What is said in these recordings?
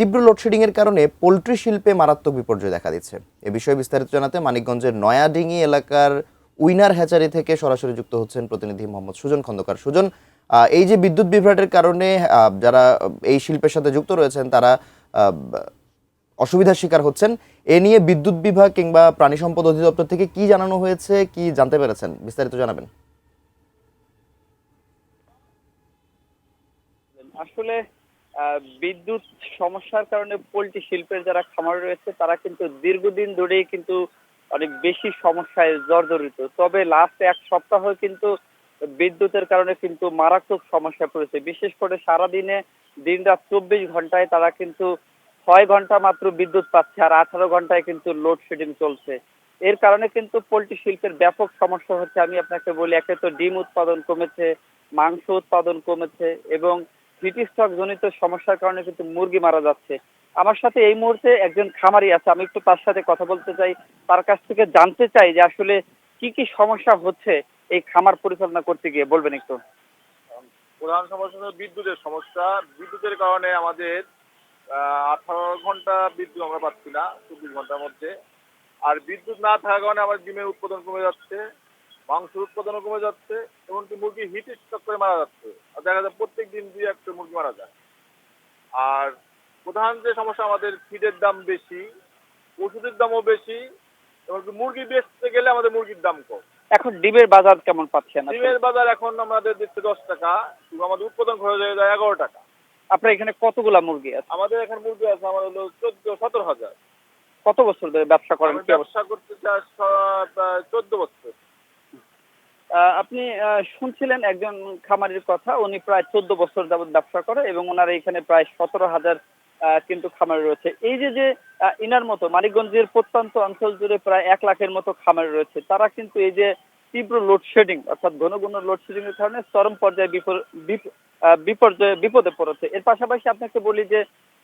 তীব্র লোডশেডিং এর কারণে পোল্ট্রি শিল্পে মারাত্মক বিপর্যয় দেখা দিচ্ছে। এ বিষয়ে বিস্তারিত জানাতে মানিকগঞ্জের নয়াডিঙ্গি এলাকার উইনার হ্যাচারি থেকে সরাসরি যুক্ত হচ্ছেন প্রতিনিধি মোহাম্মদ সুজন খন্দকার। সুজন, এই যে বিদ্যুৎ বিভ্রাটের কারণে যারা এই শিল্পের সাথে যুক্ত রয়েছেন তারা আহ, অসুবিধার শিকার হচ্ছেন, এ নিয়ে বিদ্যুৎ বিভাগ কিংবা প্রাণী সম্পদ অধিদপ্তর থেকে কি জানানো হয়েছে, কি জানতে পেরেছেন, বিস্তারিত জানাবেন। আসলে বিদ্যুৎ সমস্যার কারণে পোল্ট্রি শিল্পের যারা খামার রয়েছে তারা কিন্তু দীর্ঘদিন ধরেই কিন্তু অনেক বেশি সমস্যায় জর্জরিত। তবে লাস্ট এক সপ্তাহ কিন্তু বিদ্যুতের কারণে কিন্তু মারাত্মক সমস্যায় পড়েছে। বিশেষ করে সারাদিনে দিনরাত 24 ঘন্টায় তারা কিন্তু 6 ঘন্টা মাত্র বিদ্যুৎ পাচ্ছে, আর 18 ঘন্টায় কিন্তু লোডশেডিং চলছে। এর কারণে কিন্তু পোল্ট্রি শিল্পের ব্যাপক সমস্যা হচ্ছে। আমি আপনাকে বলি, একে তো ডিম উৎপাদন কমেছে, মাংস উৎপাদন কমেছে, এবং হিট স্ট্রোক জনিত সমস্যার কারণে কিন্তু মুরগি মারা যাচ্ছে। আমার সাথে এই মুহূর্তে একজন খামারি আছে, আমি একটু তার সাথে কথা বলতে চাই, তার কাছ থেকে জানতে চাই যে আসলে কি কি সমস্যা হচ্ছে এই খামার পরিচালনা করতে গিয়ে, বলবেন একটু? প্রধান সমস্যা হলো বিদ্যুতের সমস্যা। বিদ্যুতের কারণে আমাদের 18 ঘন্টা বিদ্যুৎ আমরা পাচ্ছি না 24 ঘন্টার মধ্যে। আর বিদ্যুৎ না থাকার কারণে আমাদের ডিমের উৎপাদন কমে যাচ্ছে, মাংসের উৎপাদনও কমে যাচ্ছে, এমনকি মুরগি হিট স্ট্রোক করে মারা যাচ্ছে। আর দেখা যায় প্রত্যেক দিন 2-1টা মুরগি মারা যায়। আর প্রধান যে সমস্যা, আমাদের ফিডের দাম বেশি, ওষুধের দামও বেশি, এমনকি মুরগি বেচতে গেলে আমাদের মুরগির দাম কম। এখন ডিমের বাজার কেমন পাচ্ছেন আসলে? ডিমের বাজার এখন আমাদের দিচ্ছে 10 টাকা, কিন্তু আমাদের উৎপাদন খরচ হয়ে যায় 11 টাকা। আপনার এখানে কতগুলা মুরগি আছে? আমাদের এখানে মুরগি আছে আমার হলো 14-17 হাজার। কত বছর ধরে ব্যবসা করেন? আমি কি অবস্থা? ব্যবসা করতে চাই প্রায় 14 বছর। আপনি শুনছিলেন একজন খামারির কথা, উনি প্রায় 14 বছর যাবত ব্যবসা করে এবং ওনার এখানে প্রায় 17 হাজার কিন্তু খামার রয়েছে। এই যে যে ইনার মতো মানিকগঞ্জের প্রত্যন্ত অঞ্চল জুড়ে প্রায় 1 লাখের মতো খামার রয়েছে, তারা কিন্তু এই যে তীব্র লোডশেডিং অর্থাৎ ঘন ঘন লোডশেডিং এর কারণে চরম পর্যায়ে বিপদে পড়েছে। এর পাশাপাশি আপনাকে বলি যে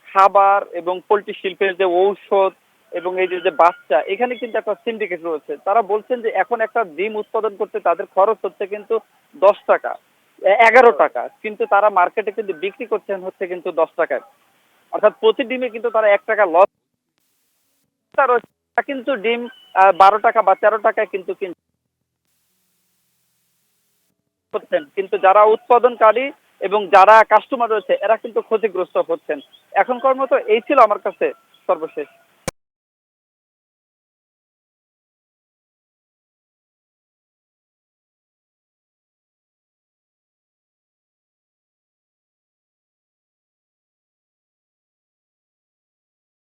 খাবার এবং পোল্ট্রি শিল্পের যে ঔষধ এবং এই যে যে বাচ্চা, এখানে কিন্তু একটা সিন্ডিকেট রয়েছে। তারা বলছেন যে এখন একটা ডিম উৎপাদন করতে তাদের খরচ হচ্ছে কিন্তু 10 টাকা, 11 টাকা, কিন্তু তারা মার্কেটে কিন্তু বিক্রি করছেন হচ্ছে কিন্তু 10 টাকায়। অর্থাৎ প্রতি ডিমে কিন্তু তারা 1 টাকা লস। তারা কিন্তু ডিম 12 টাকা বা 13 টাকায় কিন্তু করছেন, কিন্তু যারা উৎপাদনকারী এবং যারা কাস্টমার রয়েছে এরা কিন্তু ক্ষতিগ্রস্ত হচ্ছেন। এখনকার মতো এই ছিল আমার কাছে সর্বশেষ।